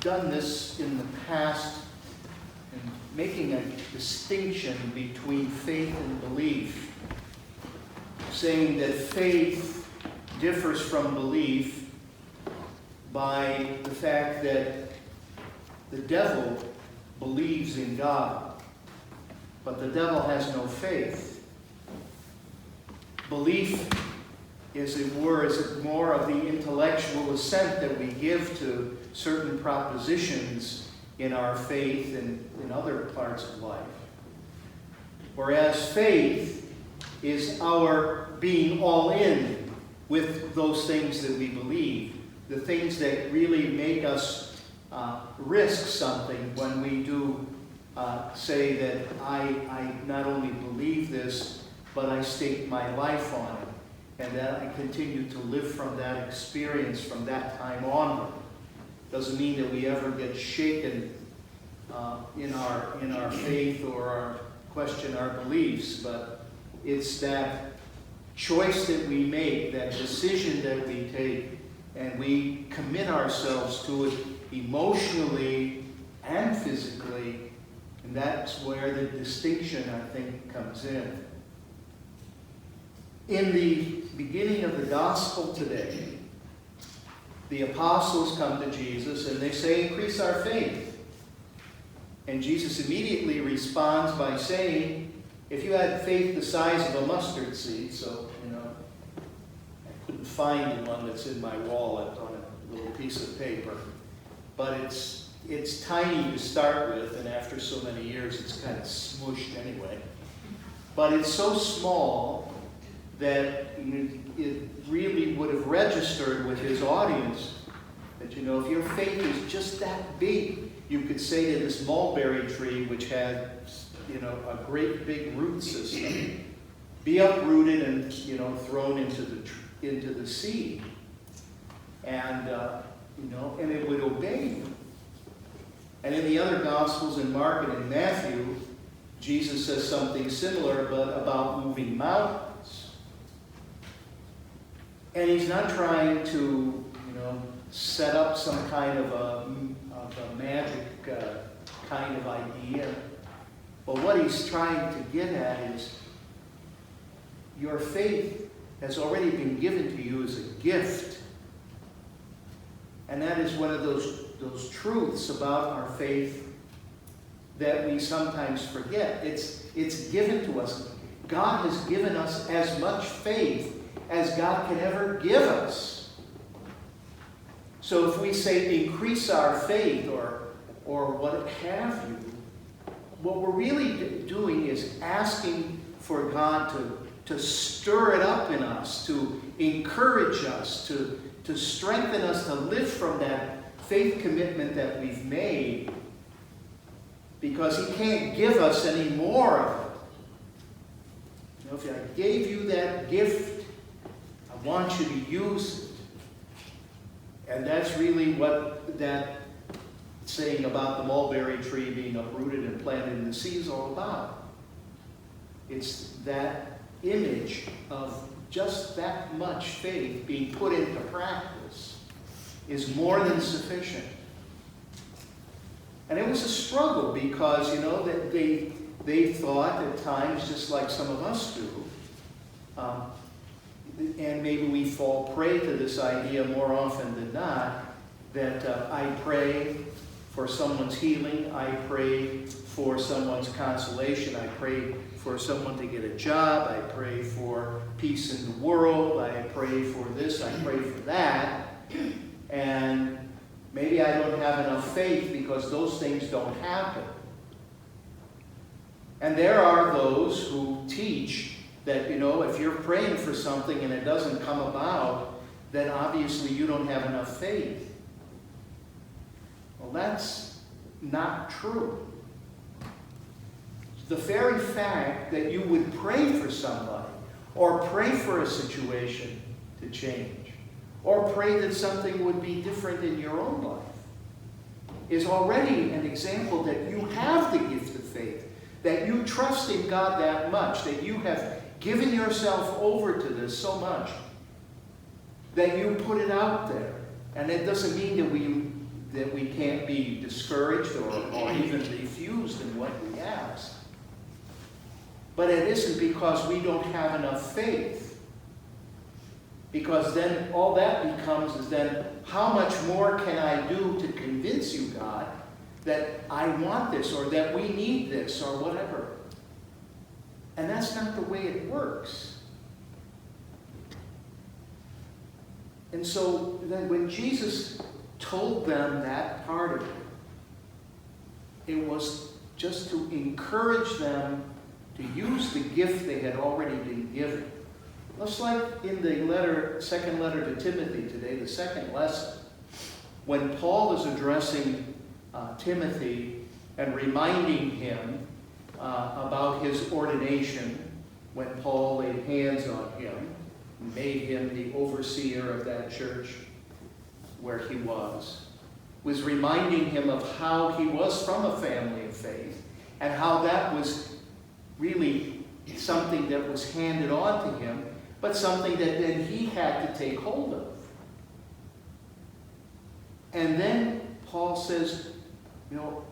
done this in the past, in making a distinction between faith and belief, saying that faith differs from belief by the fact that the devil believes in God, but the devil has no faith. Belief, as it were, is more of the intellectual assent that we give to certain propositions in our faith and in other parts of life. Whereas faith is our being all in with those things that we believe, the things that really make us risk something when we do say that I not only believe this, but I stake my life on it, and that I continue to live from that experience from that time onward. Doesn't mean that we ever get shaken in our faith or question our beliefs, but it's that choice that we make, that decision that we take, and we commit ourselves to it emotionally and physically, and that's where the distinction, I think, comes in. In the beginning of the gospel today, the apostles come to Jesus and they say, "Increase our faith." And Jesus immediately responds by saying, if you had faith the size of a mustard seed, so, I couldn't find the one that's in my wallet on a little piece of paper, but it's tiny to start with, and after so many years it's kind of smooshed anyway. But it's so small that it really would have registered with his audience that, if your faith is just that big, you could say to this mulberry tree, which had, a great big root system, be uprooted and, thrown into the sea. And, and it would obey you. And in the other Gospels, in Mark and in Matthew, Jesus says something similar, but about moving mountains. And he's not trying to, set up some kind of a magic kind of idea. But what he's trying to get at is your faith has already been given to you as a gift. And that is one of those truths about our faith that we sometimes forget. It's given to us. God has given us as much faith as God can ever give us. So if we say increase our faith or what have you, what we're really doing is asking for God to stir it up in us, to encourage us, to strengthen us to live from that faith commitment that we've made, because he can't give us any more of it. If I gave you that gift, I want you to use it. And that's really what that saying about the mulberry tree being uprooted and planted in the sea is all about. It's that image of just that much faith being put into practice is more than sufficient. And it was a struggle because, that they thought at times, just like some of us do, and maybe we fall prey to this idea more often than not, that I pray for someone's healing, I pray for someone's consolation, I pray for someone to get a job, I pray for peace in the world, I pray for this, I pray for that, and maybe I don't have enough faith because those things don't happen. And there are those who teach that, if you're praying for something and it doesn't come about, then obviously you don't have enough faith. Well, that's not true. The very fact that you would pray for somebody, or pray for a situation to change, or pray that something would be different in your own life, is already an example that you have the gift of faith, that you trust in God that much, that you have given yourself over to this so much, that you put it out there. And it doesn't mean that we can't be discouraged or even refused in what we ask. But it isn't because we don't have enough faith. Because then all that becomes is then, how much more can I do to convince you, God, that I want this or that we need this or whatever? And that's not the way it works. And so then when Jesus told them that part of it, it was just to encourage them to use the gift they had already been given. Just like in the second letter to Timothy today, the second lesson, when Paul is addressing Timothy and reminding him about his ordination, when Paul laid hands on him, made him the overseer of that church where he was reminding him of how he was from a family of faith and how that was really something that was handed on to him, but something that then he had to take hold of. And then Paul says,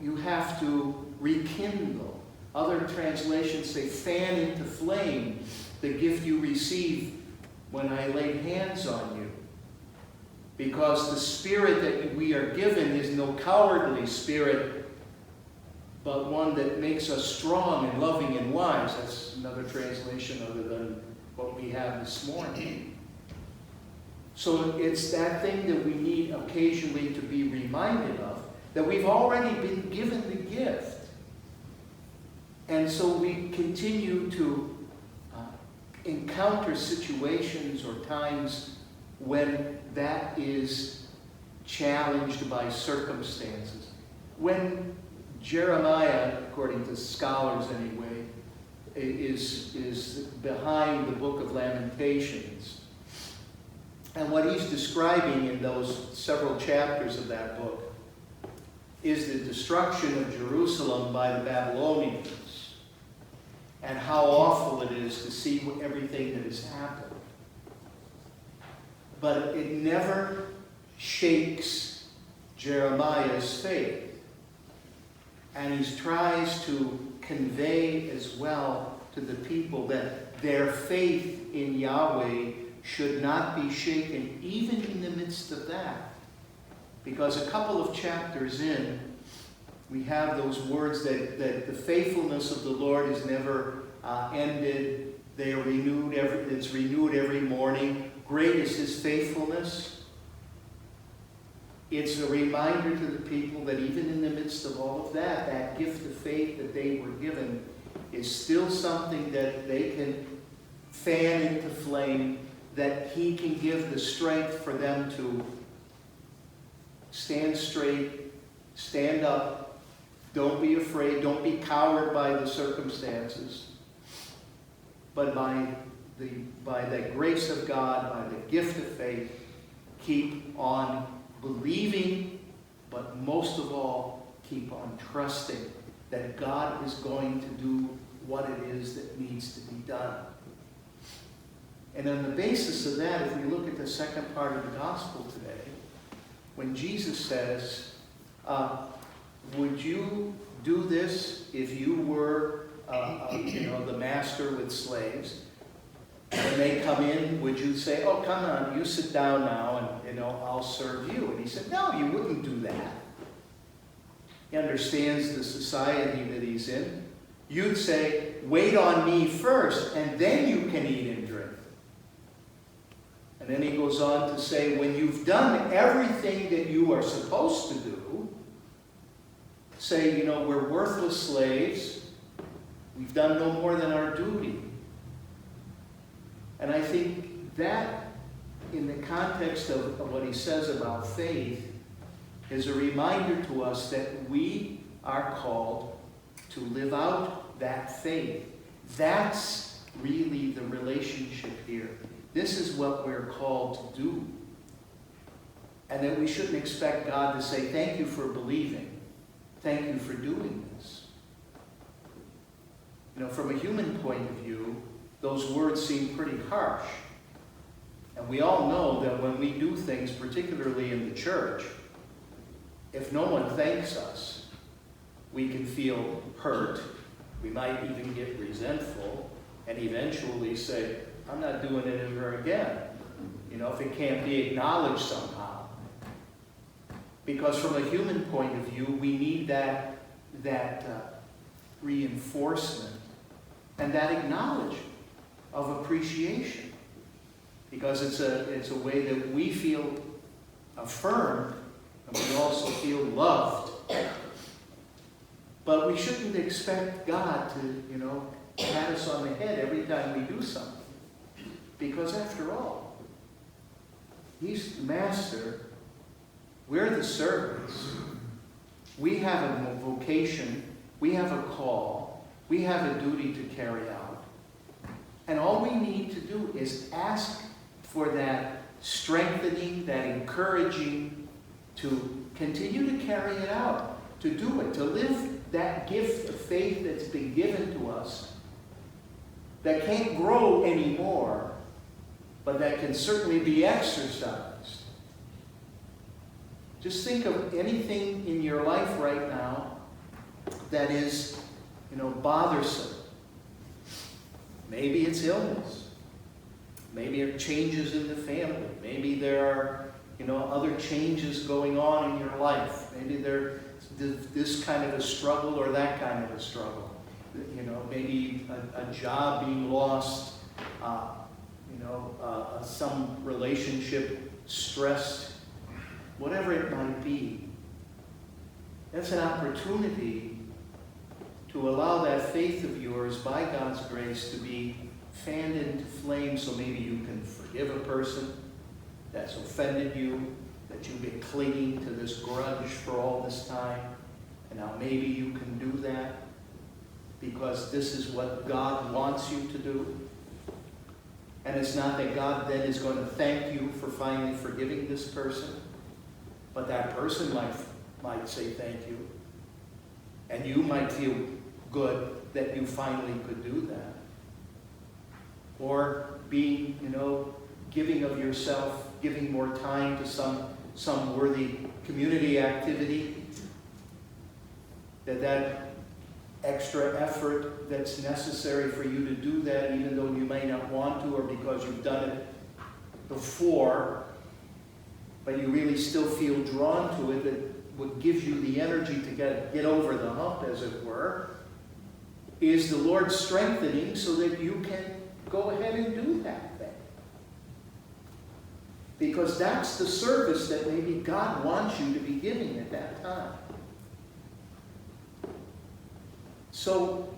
you have to rekindle. Other translations say, fan into flame the gift you received when I laid hands on you. Because the spirit that we are given is no cowardly spirit, but one that makes us strong and loving and wise. That's another translation other than what we have this morning. So it's that thing that we need occasionally to be reminded of, that we've already been given the gift. And so we continue to encounter situations or times when that is challenged by circumstances. When Jeremiah, according to scholars anyway, is behind the book of Lamentations. And what he's describing in those several chapters of that book is the destruction of Jerusalem by the Babylonians and how awful it is to see everything that has happened. But it never shakes Jeremiah's faith. And he tries to convey as well to the people that their faith in Yahweh should not be shaken, even in the midst of that. Because a couple of chapters in, we have those words that the faithfulness of the Lord is never ended. They are renewed it's renewed every morning. Great is his faithfulness. It's a reminder to the people that even in the midst of all of that, that gift of faith that they were given is still something that they can fan into flame, that he can give the strength for them to stand straight, stand up, don't be afraid, don't be cowed by the circumstances, but by the grace of God, by the gift of faith, keep on believing, but most of all, keep on trusting that God is going to do what it is that needs to be done. And on the basis of that, if we look at the second part of the gospel today, when Jesus says, would you do this if you were the master with slaves? When they come in, would you say, oh, come on, you sit down now and I'll serve you? And he said, no, you wouldn't do that. He understands the society that he's in. You'd say, wait on me first, and then you can eat and drink. And then he goes on to say, when you've done everything that you are supposed to do, say, we're worthless slaves. We've done no more than our duty. And I think that, in the context of what he says about faith, is a reminder to us that we are called to live out that faith. That's really the relationship here. This is what we're called to do. And that we shouldn't expect God to say, thank you for believing. Thank you for doing this. From a human point of view, those words seem pretty harsh. And we all know that when we do things, particularly in the church, if no one thanks us, we can feel hurt. We might even get resentful and eventually say, I'm not doing it ever again. If it can't be acknowledged somehow. Because from a human point of view, we need that reinforcement and that acknowledgement of appreciation. Because it's a way that we feel affirmed and we also feel loved. But we shouldn't expect God to, pat us on the head every time we do something. Because after all, He's the master. We're the servants. We have a vocation. We have a call. We have a duty to carry out. And all we need to do is ask for that strengthening, that encouraging to continue to carry it out, to do it, to live that gift of faith that's been given to us that can't grow anymore, but that can certainly be exercised. Just think of anything in your life right now that is, bothersome. Maybe it's illness. Maybe it changes in the family. Maybe there are, other changes going on in your life. Maybe there's this kind of a struggle or that kind of a struggle. Maybe a job being lost. Some relationship stressed, whatever it might be. That's an opportunity to allow that faith of yours, by God's grace, to be fanned into flame so maybe you can forgive a person that's offended you, that you've been clinging to this grudge for all this time, and now maybe you can do that because this is what God wants you to do. And it's not that God then is going to thank you for finally forgiving this person, but that person might say thank you. And you might feel good that you finally could do that. Or being, giving of yourself, giving more time to some worthy community activity, that extra effort that's necessary for you to do that, even though you may not want to, or because you've done it before, but you really still feel drawn to it, that what gives you the energy to get over the hump, as it were, is the Lord strengthening so that you can go ahead and do that thing. Because that's the service that maybe God wants you to be giving at that time. So,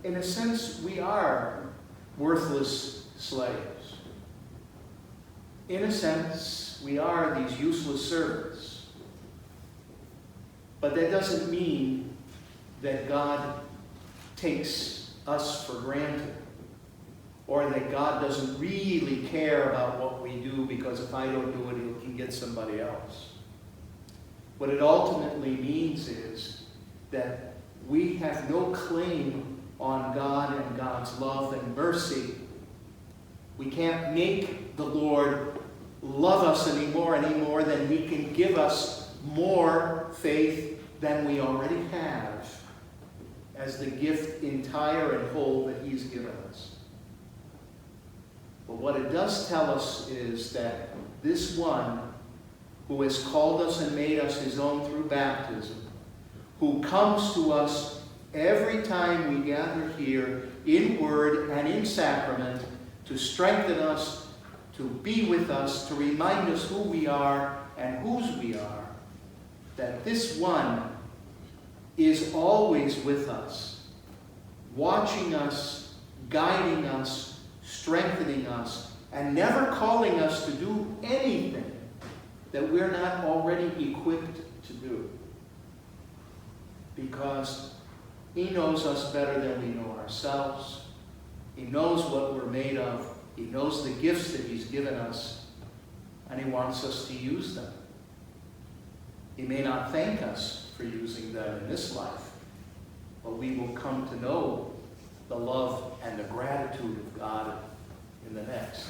in a sense, we are worthless slaves. In a sense, we are these useless servants. But that doesn't mean that God takes us for granted, or that God doesn't really care about what we do because if I don't do it, He can get somebody else. What it ultimately means is that we have no claim on God and God's love and mercy. We can't make the Lord love us any more than He can give us more faith than we already have as the gift entire and whole that He's given us. But what it does tell us is that this one who has called us and made us His own through baptism, who comes to us every time we gather here in word and in sacrament to strengthen us, to be with us, to remind us who we are and whose we are, that this one is always with us, watching us, guiding us, strengthening us, and never calling us to do anything that we're not already equipped to do. Because He knows us better than we know ourselves. He knows what we're made of. He knows the gifts that He's given us, and He wants us to use them. He may not thank us for using them in this life, but we will come to know the love and the gratitude of God in the next.